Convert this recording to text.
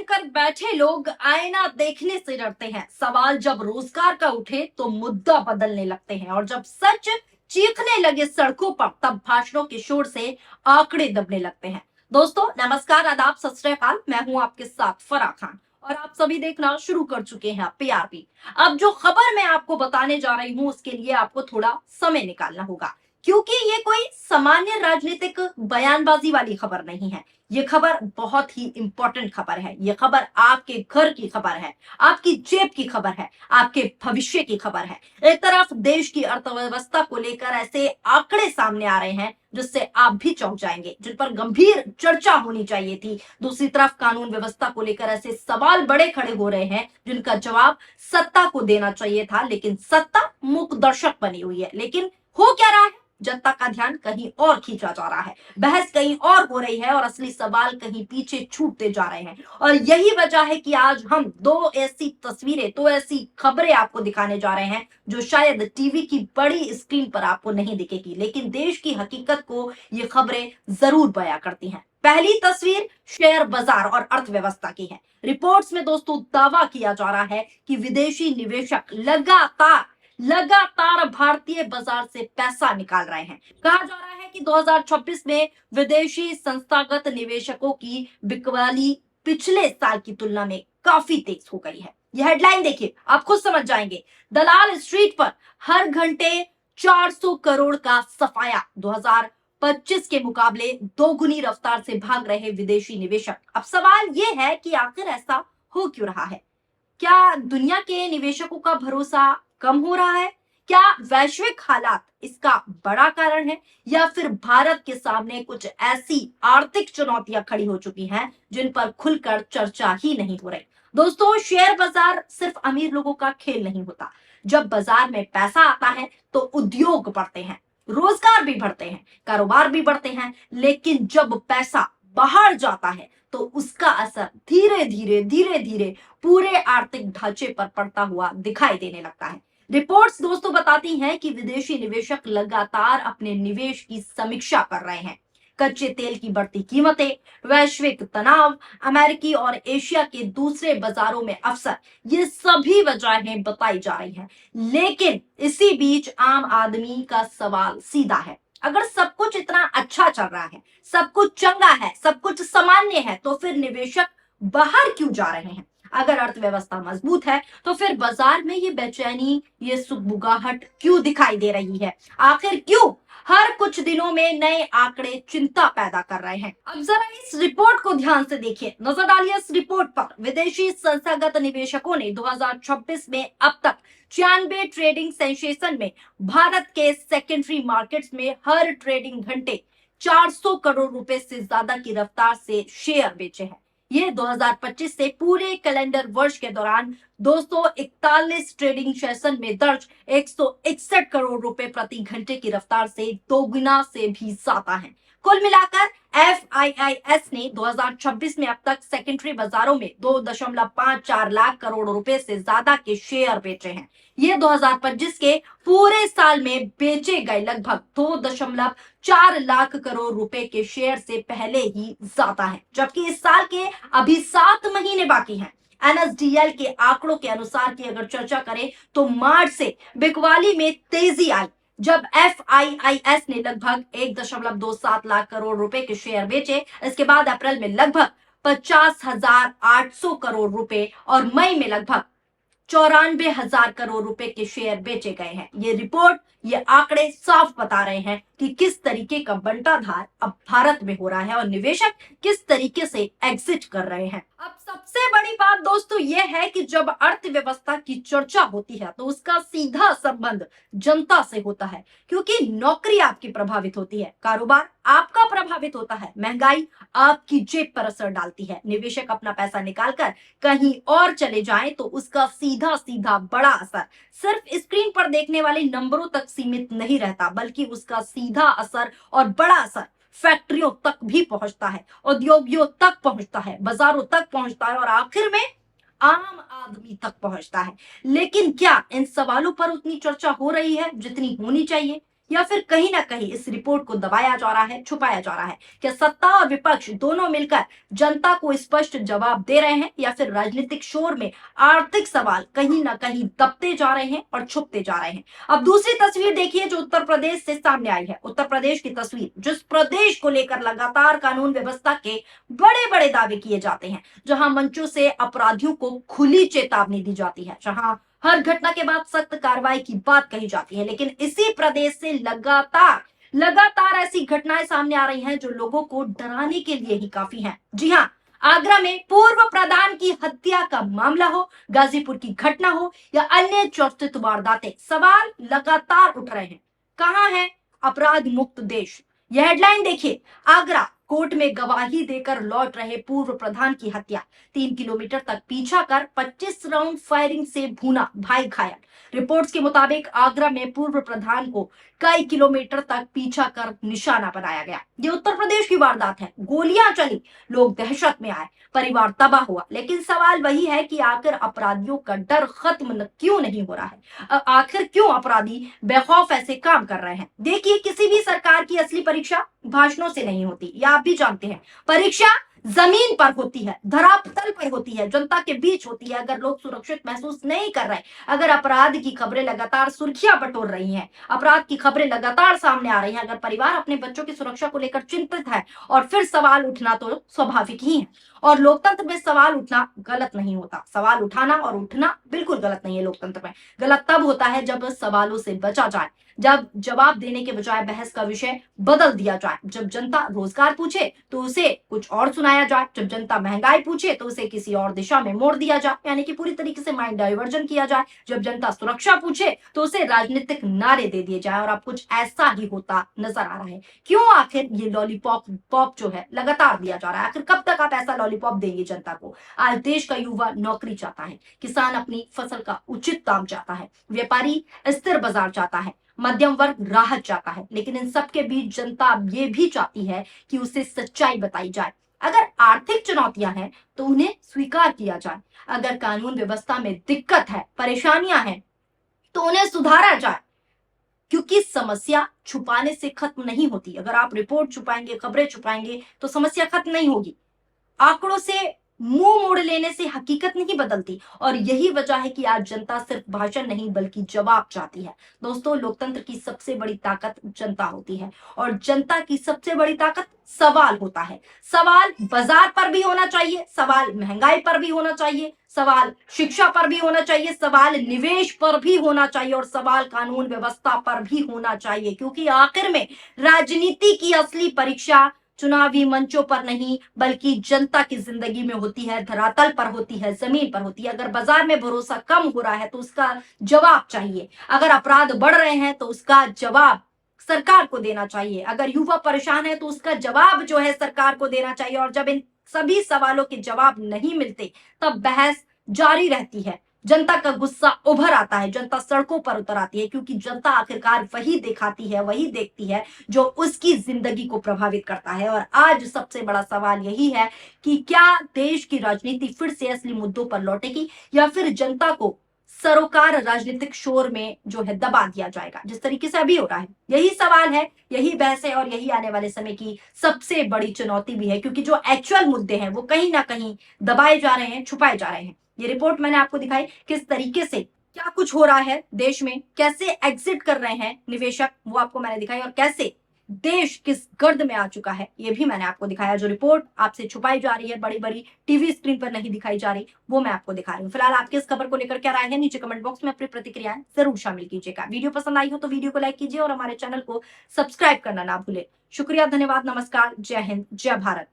पहनकर बैठे लोग आईना देखने से डरते हैं। सवाल जब रोजगार का उठे तो मुद्दा बदलने लगते हैं, और जब सच चीखने लगे सड़कों पर तब भाषणों के शोर से आंकड़े दबने लगते हैं। दोस्तों नमस्कार, आदाब, सत श्री अकाल। मैं हूं आपके साथ फराह खान और आप सभी देखना शुरू कर चुके हैं पीआरपी। अब जो खबर मैं आपको बताने जा रही हूं उसके लिए आपको थोड़ा समय निकालना होगा, क्योंकि ये कोई सामान्य राजनीतिक बयानबाजी वाली खबर नहीं है। ये खबर बहुत ही इंपॉर्टेंट खबर है। ये खबर आपके घर की खबर है, आपकी जेब की खबर है, आपके भविष्य की खबर है। एक तरफ देश की अर्थव्यवस्था को लेकर ऐसे आंकड़े सामने आ रहे हैं जिससे आप भी चौंक जाएंगे, जिन पर गंभीर चर्चा होनी चाहिए थी। दूसरी तरफ कानून व्यवस्था को लेकर ऐसे सवाल बड़े खड़े हो रहे हैं जिनका जवाब सत्ता को देना चाहिए था, लेकिन सत्ता मूक दर्शक बनी हुई है। लेकिन हो क्या रहा है? जनता का ध्यान कहीं और खींचा जा रहा है, बहस कहीं और हो रही है और असली सवाल कहीं पीछे छूटते जा रहे हैं। और यही वजह है कि आज हम दो ऐसी तस्वीरें, दो ऐसी खबरें आपको दिखाने जा रहे हैं जो शायद टीवी की बड़ी स्क्रीन पर आपको नहीं दिखेगी, लेकिन देश की हकीकत को ये खबरें जरूर बयां करती हैं। पहली तस्वीर शेयर बाजार और अर्थव्यवस्था की है। रिपोर्ट्स में दोस्तों दावा किया जा रहा है कि विदेशी निवेशक लगातार भारतीय बाजार से पैसा निकाल रहे हैं। कहा जा रहा है कि 2026 में विदेशी संस्थागत निवेशकों की बिकवाली पिछले साल की तुलना में काफी तेज हो गई है। यह हेडलाइन देखिए, आप खुद समझ जाएंगे। दलाल स्ट्रीट पर हर घंटे 400 करोड़ का सफाया। 2025 के मुकाबले दोगुनी रफ्तार से भाग रहे विदेशी निवेशक। अब सवाल यह है कि आखिर ऐसा हो क्यों रहा है? क्या दुनिया के निवेशकों का भरोसा कम हो रहा है? क्या वैश्विक हालात इसका बड़ा कारण है, या फिर भारत के सामने कुछ ऐसी आर्थिक चुनौतियां खड़ी हो चुकी हैं जिन पर खुलकर चर्चा ही नहीं हो रही? दोस्तों, शेयर बाजार सिर्फ अमीर लोगों का खेल नहीं होता। जब बाजार में पैसा आता है तो उद्योग बढ़ते हैं, रोजगार भी बढ़ते हैं, कारोबार भी बढ़ते हैं। लेकिन जब पैसा बाहर जाता है तो उसका असर धीरे धीरे पूरे आर्थिक ढांचे पर पड़ता हुआ दिखाई देने लगता है। रिपोर्ट्स दोस्तों बताती हैं कि विदेशी निवेशक लगातार अपने निवेश की समीक्षा कर रहे हैं। कच्चे तेल की बढ़ती कीमतें, वैश्विक तनाव, अमेरिकी और एशिया के दूसरे बाजारों में अवसर, ये सभी वजहें बताई जा रही हैं। लेकिन इसी बीच आम आदमी का सवाल सीधा है, अगर सब कुछ इतना अच्छा चल रहा है, सब कुछ चंगा है, सब कुछ सामान्य है, तो फिर निवेशक बाहर क्यों जा रहे हैं? अगर अर्थव्यवस्था मजबूत है तो फिर बाजार में ये बेचैनी, ये सुगबुगाहट क्यों दिखाई दे रही है? आखिर क्यों हर कुछ दिनों में नए आंकड़े चिंता पैदा कर रहे हैं? अब जरा इस रिपोर्ट को ध्यान से देखिए, नजर डालिए इस रिपोर्ट पर। विदेशी संस्थागत निवेशकों ने 2026 में अब तक 96 ट्रेडिंग सेशन में भारत के सेकेंडरी मार्केट्स में हर ट्रेडिंग घंटे 400 करोड़ रुपए से ज्यादा की रफ्तार से शेयर बेचे हैं। ये 2025 से पूरे कैलेंडर वर्ष के दौरान 241 ट्रेडिंग सेशन में दर्ज 161 करोड़ रुपए प्रति घंटे की रफ्तार से दोगुना से भी ज्यादा है। कुल मिलाकर एफआईआईएस ने 2026 में अब तक सेकेंडरी बाजारों में 2.54 लाख करोड़ रुपए से ज्यादा के शेयर बेचे हैं। ये 2025 के पूरे साल में बेचे गए लगभग 2.4 लाख करोड़ रुपए के शेयर से पहले ही ज्यादा है, जबकि इस साल के अभी 7 महीने बाकी हैं। एनएसडीएल के आंकड़ों के अनुसार की अगर चर्चा करें तो मार्च से बिकवाली में तेजी आई, जब एफआईआईएस ने लगभग 1.27 लाख करोड़ रुपए के शेयर बेचे। इसके बाद अप्रैल में लगभग 50,800 करोड़ रुपए और मई में लगभग 94,000 करोड़ रुपए के शेयर बेचे गए हैं। ये रिपोर्ट, ये आंकड़े साफ बता रहे हैं कि किस तरीके का बंटाधार अब भारत में हो रहा है और निवेशक किस तरीके से एग्जिट कर रहे हैं। अब सबसे बड़ी बात दोस्तों यह है कि जब अर्थव्यवस्था की चर्चा होती है तो उसका सीधा संबंध जनता से होता है, क्योंकि नौकरी आपकी प्रभावित होती है, कारोबार आपका प्रभावित होता है, महंगाई आपकी जेब पर असर डालती है। निवेशक अपना पैसा निकालकर कहीं और चले जाएं तो उसका सीधा सीधा बड़ा असर सिर्फ स्क्रीन पर देखने वाले नंबरों तक सीमित नहीं रहता, बल्कि उसका सीधा असर और बड़ा असर फैक्ट्रियों तक भी पहुंचता है, उद्योगियों तक पहुंचता है, बाजारों तक पहुंचता है और आखिर में आम आदमी तक पहुंचता है। लेकिन क्या इन सवालों पर उतनी चर्चा हो रही है जितनी होनी चाहिए? या फिर कहीं ना कहीं इस रिपोर्ट को दबाया जा रहा है, छुपाया जा रहा है? क्या सत्ता और विपक्ष दोनों मिलकर जनता को स्पष्ट जवाब दे रहे हैं या फिर राजनीतिक शोर में आर्थिक सवाल कहीं ना कहीं दबते जा रहे हैं और छुपते जा रहे हैं? अब दूसरी तस्वीर देखिए जो उत्तर प्रदेश से सामने आई है। उत्तर प्रदेश की तस्वीर, जिस प्रदेश को लेकर लगातार कानून व्यवस्था के बड़े बड़े दावे किए जाते हैं, जहां मंचों से अपराधियों को खुली चेतावनी दी जाती है, जहां हर घटना के बाद सख्त कार्रवाई की बात कही जाती है, लेकिन इसी प्रदेश से लगातार लगातार ऐसी घटनाएं सामने आ रही हैं जो लोगों को डराने के लिए ही काफी हैं। जी हाँ, आगरा में पूर्व प्रधान की हत्या का मामला हो, गाजीपुर की घटना हो या अन्य चर्चित वारदातें, सवाल लगातार उठ रहे हैं। कहां है अपराध मुक्त देश? यह हेडलाइन देखिए। आगरा कोर्ट में गवाही देकर लौट रहे पूर्व प्रधान की हत्या, 3 किलोमीटर तक पीछा कर 25 राउंड फायरिंग से भूना, भाई घायल। रिपोर्ट्स के मुताबिक आगरा में पूर्व प्रधान को कई किलोमीटर तक पीछा कर निशाना बनाया गया। ये उत्तर प्रदेश की वारदात है। गोलियां चली, लोग दहशत में आए, परिवार तबाह हुआ, लेकिन सवाल वही है कि आखिर अपराधियों का डर खत्म क्यों नहीं हो रहा है? आखिर क्यों अपराधी बेखौफ ऐसे काम कर रहे हैं? देखिए, किसी भी सरकार की असली परीक्षा भाषणों से नहीं होती, या आप भी जानते हैं। परीक्षा जमीन पर होती है, धरातल पर होती है, जनता के बीच होती है। अगर लोग सुरक्षित महसूस नहीं कर रहे, अगर अपराध की खबरें लगातार सुर्खियां बटोर रही हैं, अपराध की खबरें लगातार सामने आ रही हैं, अगर परिवार अपने बच्चों की सुरक्षा को लेकर चिंतित है, और फिर सवाल उठना तो स्वाभाविक ही है। और लोकतंत्र में सवाल उठना गलत नहीं होता। सवाल उठाना और उठना बिल्कुल गलत नहीं है लोकतंत्र में। गलत तब होता है जब सवालों से बचा जाए, जब जवाब देने के बजाय बहस का विषय बदल दिया जाए, जब जनता रोजगार पूछे तो उसे कुछ और सुनाया जाए, जब जनता महंगाई पूछे तो उसे किसी और दिशा में मोड़ दिया जाए, यानी कि पूरी तरीके से माइंड डाइवर्जन किया जाए, जब जनता सुरक्षा पूछे तो उसे राजनीतिक नारे दे दिए जाए। और अब कुछ ऐसा ही होता नजर आ रहा है। क्यों आखिर ये लॉलीपॉप पॉप जो है लगातार दिया जा रहा है? आखिर कब तक आप ऐसा लॉलीपॉप देंगे जनता को? आज देश का युवा नौकरी चाहता है, किसान अपनी फसल का उचित दाम चाहता है, व्यापारी स्थिर बाजार चाहता है, मध्यम वर्ग राहत चाहता है, लेकिन इन सब के बीच जनता ये भी चाहती है कि उसे सच्चाई बताई जाए। अगर आर्थिक चुनौतियां हैं तो उन्हें स्वीकार किया जाए, अगर कानून व्यवस्था में दिक्कत है, परेशानियां हैं, तो उन्हें सुधारा जाए, क्योंकि समस्या छुपाने से खत्म नहीं होती। अगर आप रिपोर्ट छुपाएंगे, खबरें छुपाएंगे, तो समस्या खत्म नहीं होगी। आंकड़ों से मुंह मोड़ लेने से हकीकत नहीं बदलती, और यही वजह है कि आज जनता सिर्फ भाषण नहीं बल्कि जवाब चाहती है। दोस्तों, लोकतंत्र की सबसे बड़ी ताकत जनता होती है, और जनता की सबसे बड़ी ताकत सवाल होता है। सवाल बाजार पर भी होना चाहिए, सवाल महंगाई पर भी होना चाहिए, सवाल शिक्षा पर भी होना चाहिए, सवाल निवेश पर भी होना चाहिए, और सवाल कानून व्यवस्था पर भी होना चाहिए, क्योंकि आखिर में राजनीति की असली परीक्षा चुनावी मंचों पर नहीं बल्कि जनता की जिंदगी में होती है, धरातल पर होती है, जमीन पर होती है। अगर बाजार में भरोसा कम हो रहा है तो उसका जवाब चाहिए, अगर अपराध बढ़ रहे हैं तो उसका जवाब सरकार को देना चाहिए, अगर युवा परेशान है तो उसका जवाब जो है सरकार को देना चाहिए। और जब इन सभी सवालों के जवाब नहीं मिलते तब बहस जारी रहती है, जनता का गुस्सा उभर आता है, जनता सड़कों पर उतर आती है, क्योंकि जनता आखिरकार वही दिखाती है, वही देखती है जो उसकी जिंदगी को प्रभावित करता है। और आज सबसे बड़ा सवाल यही है कि क्या देश की राजनीति फिर से असली मुद्दों पर लौटेगी, या फिर जनता को सरोकार राजनीतिक शोर में जो है दबा दिया जाएगा, जिस तरीके से अभी हो रहा है। यही सवाल है, यही बहस है, और यही आने वाले समय की सबसे बड़ी चुनौती भी है, क्योंकि जो एक्चुअल मुद्दे हैं वो कहीं ना कहीं दबाए जा रहे हैं, छुपाए जा रहे हैं। ये रिपोर्ट मैंने आपको दिखाई किस तरीके से क्या कुछ हो रहा है देश में, कैसे एग्जिट कर रहे हैं निवेशक, वो आपको मैंने दिखाई, और कैसे देश किस गर्द में आ चुका है ये भी मैंने आपको दिखाया। जो रिपोर्ट आपसे छुपाई जा रही है, बड़ी बड़ी टीवी स्क्रीन पर नहीं दिखाई जा रही, वो मैं आपको दिखा रही हूँ। फिलहाल आपके इस खबर को लेकर क्या राय है, नीचे कमेंट बॉक्स में अपनी प्रतिक्रियाएं जरूर शामिल कीजिएगा। वीडियो पसंद आई हो तो वीडियो को लाइक कीजिए और हमारे चैनल को सब्सक्राइब करना ना भूले। शुक्रिया, धन्यवाद, नमस्कार, जय हिंद, जय भारत।